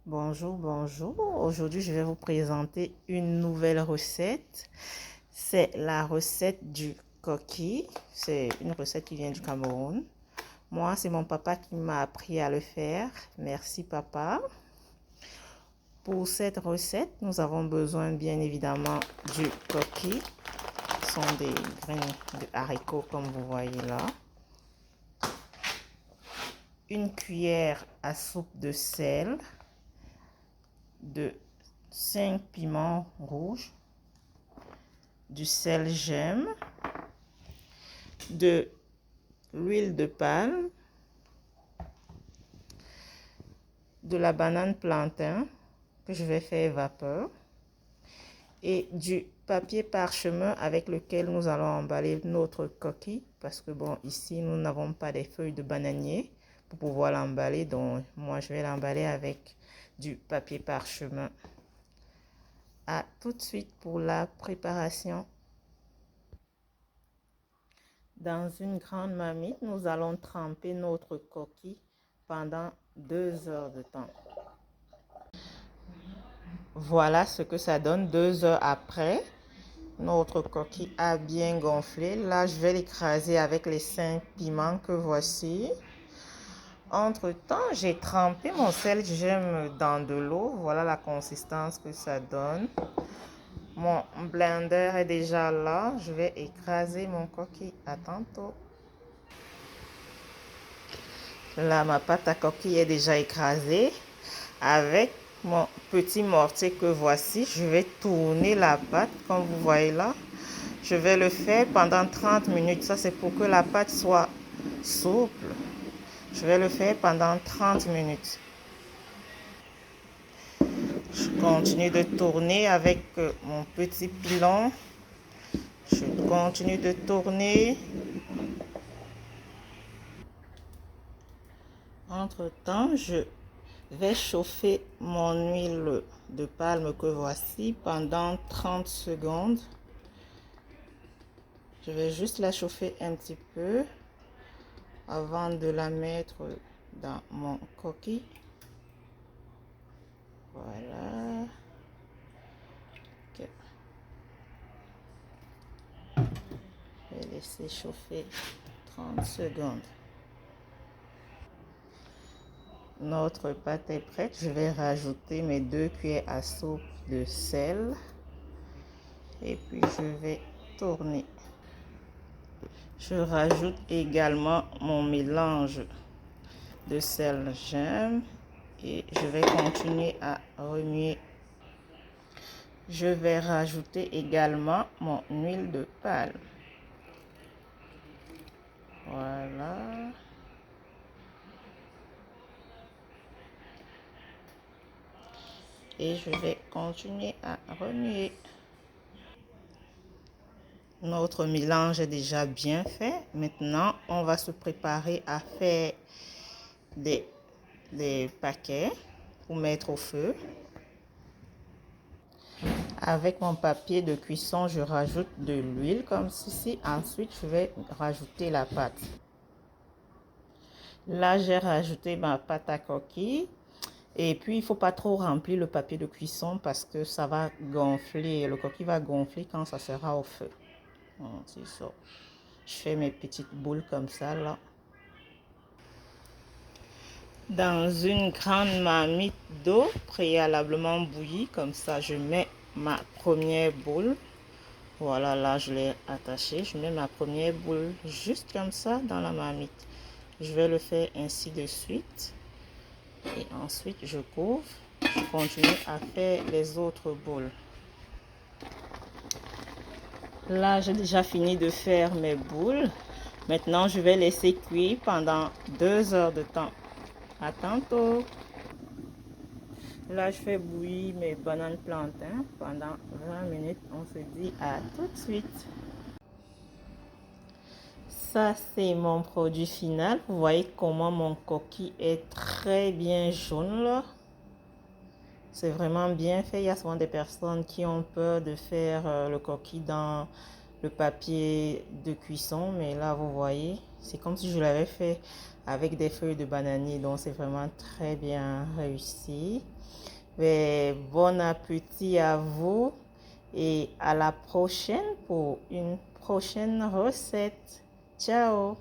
Bonjour, bonjour. Aujourd'hui, je vais vous présenter une nouvelle recette. C'est la recette du coquille. C'est une recette qui vient du Cameroun. Moi, c'est mon papa qui m'a appris à le faire. Merci, papa. Pour cette recette, nous avons besoin bien évidemment du coquille. Ce sont des graines de haricots comme vous voyez là. Une cuillère à soupe de sel, de 5 piments rouges, du sel gemme, de l'huile de palme, de la banane plantain que je vais faire vapeur et du papier parchemin avec lequel nous allons emballer notre coquille parce que bon, ici nous n'avons pas des feuilles de bananier pour pouvoir l'emballer, donc moi je vais l'emballer avec du papier parchemin. À tout de suite pour la préparation. Dans une grande marmite, nous allons tremper notre coquille pendant 2 heures de temps. Voilà ce que ça donne 2 heures après. Notre coquille a bien gonflé. Là, je vais l'écraser avec les 5 piments que voici. Entre-temps, j'ai trempé mon sel gemme dans de l'eau. Voilà la consistance que ça donne. Mon blender est déjà là. Je vais écraser mon coquille. À tantôt. Là, ma pâte à coquille est déjà écrasée. Avec mon petit mortier que voici, je vais tourner la pâte comme vous voyez là. Je vais le faire pendant 30 minutes. Ça, c'est pour que la pâte soit souple. Je vais le faire pendant 30 minutes. Je continue de tourner avec mon petit pilon. Je continue de tourner. Entre-temps, je vais chauffer mon huile de palme que voici pendant 30 secondes. Je vais juste la chauffer un petit peu avant de la mettre dans mon coquille. Voilà. Okay. Je vais laisser chauffer 30 secondes. Notre pâte est prête. Je vais rajouter mes 2 cuillères à soupe de sel. Et puis je vais tourner. Je rajoute également mon mélange de sel gemme. Et je vais continuer à remuer. Je vais rajouter également mon huile de palme. Voilà. Et je vais continuer à remuer. Notre mélange est déjà bien fait. Maintenant, on va se préparer à faire des paquets pour mettre au feu. Avec mon papier de cuisson, je rajoute de l'huile comme ceci. Ensuite, je vais rajouter la pâte. Là, j'ai rajouté ma pâte à coquille. Et puis, il ne faut pas trop remplir le papier de cuisson parce que ça va gonfler. Le coquille va gonfler quand ça sera au feu. C'est ça. Je fais mes petites boules comme ça, là. Dans une grande marmite d'eau préalablement bouillie, comme ça, je mets ma première boule. Voilà, là, je l'ai attachée. Je mets ma première boule juste comme ça dans la marmite. Je vais le faire ainsi de suite. Et ensuite, je couvre. Je continue à faire les autres boules. Là, j'ai déjà fini de faire mes boules. Maintenant, je vais laisser cuire pendant 2 heures de temps. À tantôt. Là, je fais bouillir mes bananes plantain pendant 20 minutes. On se dit à tout de suite. Ça, c'est mon produit final. Vous voyez comment mon coquille est très bien jaune là. C'est vraiment bien fait. Il y a souvent des personnes qui ont peur de faire le coquille dans le papier de cuisson, mais là vous voyez, c'est comme si je l'avais fait avec des feuilles de bananier, donc c'est vraiment très bien réussi. Mais bon appétit à vous et à la prochaine pour une prochaine recette. Ciao!